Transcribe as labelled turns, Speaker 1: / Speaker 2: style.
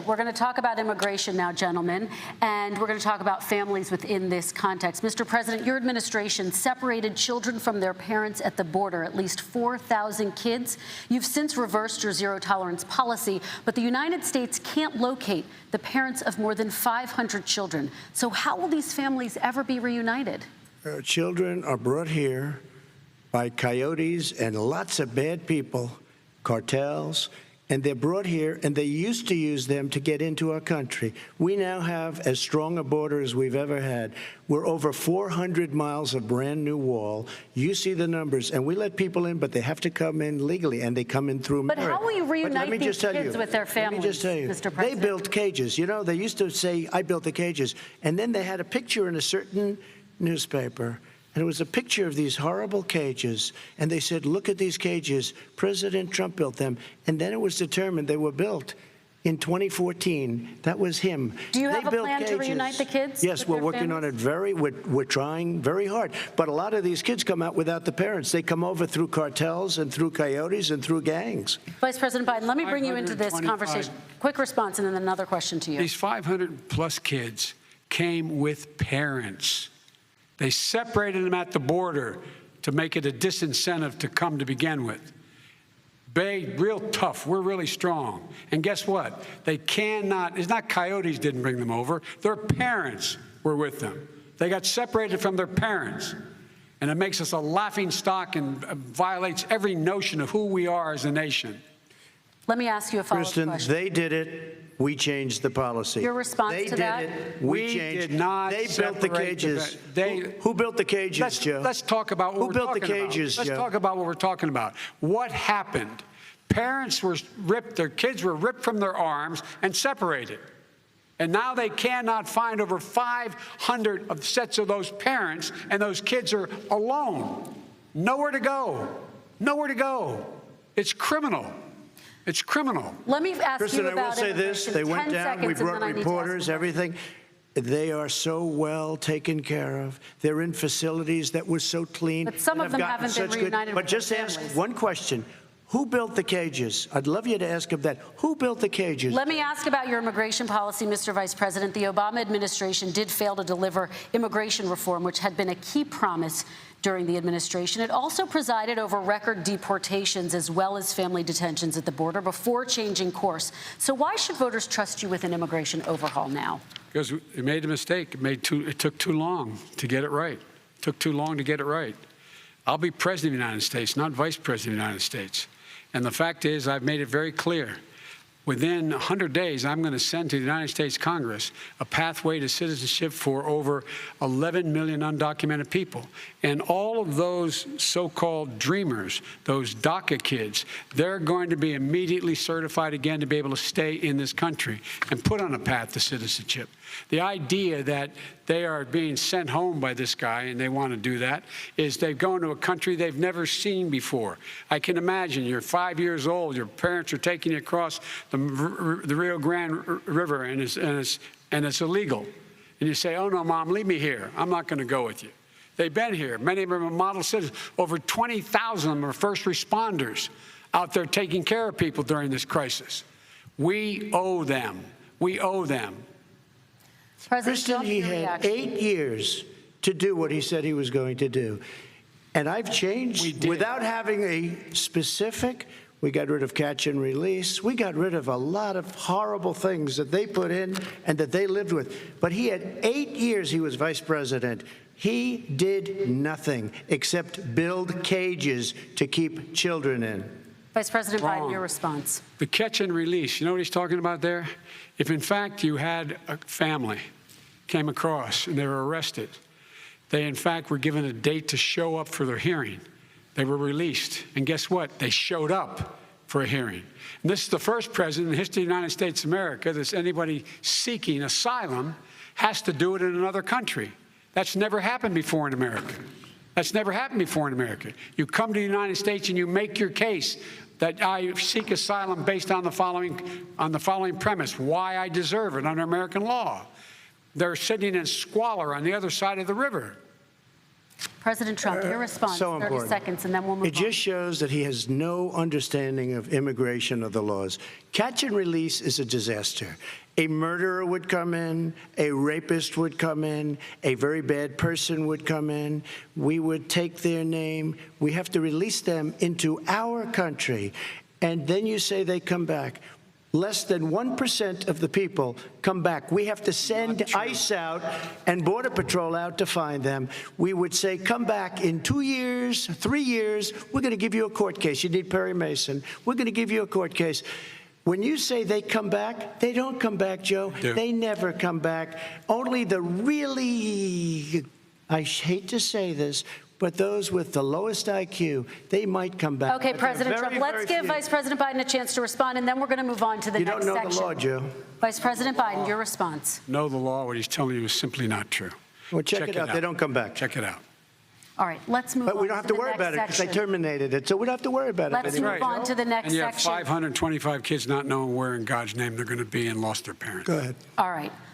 Speaker 1: We're going to talk about immigration now, gentlemen, and we're going to talk about families within this context. Mr. President, your administration separated children from their parents at the border, at least 4,000 kids. You've since reversed your zero-tolerance policy, but the United States can't locate the parents of more than 500 children. So how will these families ever be reunited?
Speaker 2: Children are brought here by coyotes and lots of bad people, cartels, and they're brought here, and they used to use them to get into our country. We now have as strong a border as we've ever had. We're over 400 miles of brand new wall. You see the numbers, and we let people in, but they have to come in legally, and they come in through merit.
Speaker 1: But how will you reunite these kids with their families,
Speaker 2: Let me just tell you,
Speaker 1: Mr. President?
Speaker 2: they built cages. You know, they used to say, I built the cages, and then they had a picture in a certain newspaper, and it was a picture of these horrible cages, and they said, look at these cages. President Trump built them. And then it was determined they were built in 2014. That was him.
Speaker 1: Do you have a plan to reunite the kids?
Speaker 2: Yes, we're working on it we're trying very hard. But a lot of these kids come out without the parents. They come over through cartels and through coyotes and through gangs.
Speaker 1: Vice President Biden, let me bring you into this conversation. Quick response and then another question to you.
Speaker 3: These 500-plus kids came with parents. They separated them at the border to make it a disincentive to come to begin with. Real tough. We're really strong. And guess what? They cannot, it's not coyotes didn't bring them over. Their parents were with them. They got separated from their parents. And it makes us a laughing stock and violates every notion of who we are as a nation.
Speaker 1: Let me ask you a follow-up question.
Speaker 2: Kristen, they did it. We changed the policy.
Speaker 1: Your response to that?
Speaker 2: They did it. We changed.
Speaker 3: Did not
Speaker 2: They built the cages. Who built the cages, Joe?
Speaker 3: Let's talk about what we're talking about.
Speaker 2: Who built the cages, Joe?
Speaker 3: Let's talk about what we're talking about. What happened? Parents were ripped, their kids were ripped from their arms and separated. And now they cannot find over 500 of sets of those parents, and those kids are alone. Nowhere to go. Nowhere to go. It's criminal. It's criminal.
Speaker 1: Let me ask
Speaker 2: Kristen,
Speaker 1: you about
Speaker 2: I will say this. They went down. We brought reporters, everything. They are so well taken care of. They're in facilities that were so clean.
Speaker 1: But some of them haven't been reunited with their families.
Speaker 2: But just ask one question. Who built the cages? I'd love you to ask him that. Who built the cages?
Speaker 1: Let me ask about your immigration policy, Mr. Vice President. The Obama administration did fail to deliver immigration reform, which had been a key promise during the administration. It also presided over record deportations as well as family detentions at the border before changing course. So why should voters trust you with an immigration overhaul now?
Speaker 3: Because it made a mistake. It took too long to get it right. It took too long to get it right. I'll be president of the United States, not vice president of the United States. And the fact is, I've made it very clear. Within 100 days, I'm going to send to the United States Congress a pathway to citizenship for over 11 million undocumented people. And all of those so-called dreamers, those DACA kids, they're going to be immediately certified again to be able to stay in this country and put on a path to citizenship. The idea that they are being sent home by this guy, and they want to do that, is they've gone to a country they've never seen before. I can imagine you're 5 years old, your parents are taking you across the Rio Grande River, and it's illegal. And you say, oh, no, Mom, leave me here. I'm not going to go with you. They've been here. Many of them are model citizens. Over 20,000 of them are first responders out there taking care of people during this crisis. We owe them. We owe them.
Speaker 2: Kristen, he had 8 years to do what he said he was going to do. And I've changed without having a specific. We got rid of catch and release. We got rid of a lot of horrible things that they put in and that they lived with. But he had 8 years he was vice president. He did nothing except build cages to keep children in.
Speaker 1: Vice President Biden, your response.
Speaker 3: The catch and release, you know what he's talking about there? If, in fact, you had a family came across and they were arrested, they, in fact, were given a date to show up for their hearing. They were released. And guess what? They showed up for a hearing. And this is the first president in the history of the United States of America that anybody seeking asylum has to do it in another country. That's never happened before in America. That's never happened before in America. You come to the United States and you make your case that I seek asylum based on the following premise, why I deserve it under American law. They're sitting in squalor on the other side of the river.
Speaker 1: President Trump, your response,
Speaker 2: so
Speaker 1: 30
Speaker 2: important.
Speaker 1: seconds, and then we'll move
Speaker 2: It just shows that he has no understanding of immigration or the laws. Catch and release is a disaster. A murderer would come in, a rapist would come in, a very bad person would come in. We would take their name. We have to release them into our country. And then you say they come back. Less than 1% of the people come back. We have to send ICE out and Border Patrol out to find them. We would say, come back in 2 years, 3 years. We're going to give you a court case. You need Perry Mason. We're going to give you a court case. When you say they come back, they don't come back, Joe. They never come back. Only the really, I hate to say this, but those with the lowest IQ, they might come back.
Speaker 1: Okay,
Speaker 2: But
Speaker 1: President
Speaker 2: very,
Speaker 1: Trump, let's give
Speaker 2: few.
Speaker 1: Vice President Biden a chance to respond, and then we're going to move on to the
Speaker 2: You
Speaker 1: next
Speaker 2: don't know
Speaker 1: section.
Speaker 2: the law, Joe.
Speaker 1: Vice President Biden, your response.
Speaker 3: Know the law. What he's telling you is simply not true.
Speaker 2: Well, check it out. They don't come back.
Speaker 3: Check it out.
Speaker 1: All right, let's move on.
Speaker 2: But we don't have to worry about it because they terminated it, so we don't have to worry about it
Speaker 1: Let's
Speaker 2: anymore.
Speaker 1: move on to the next
Speaker 3: And you have
Speaker 1: section.
Speaker 3: 525 kids not knowing where in God's name they're going to be and lost their parents.
Speaker 2: Go ahead.
Speaker 1: All right.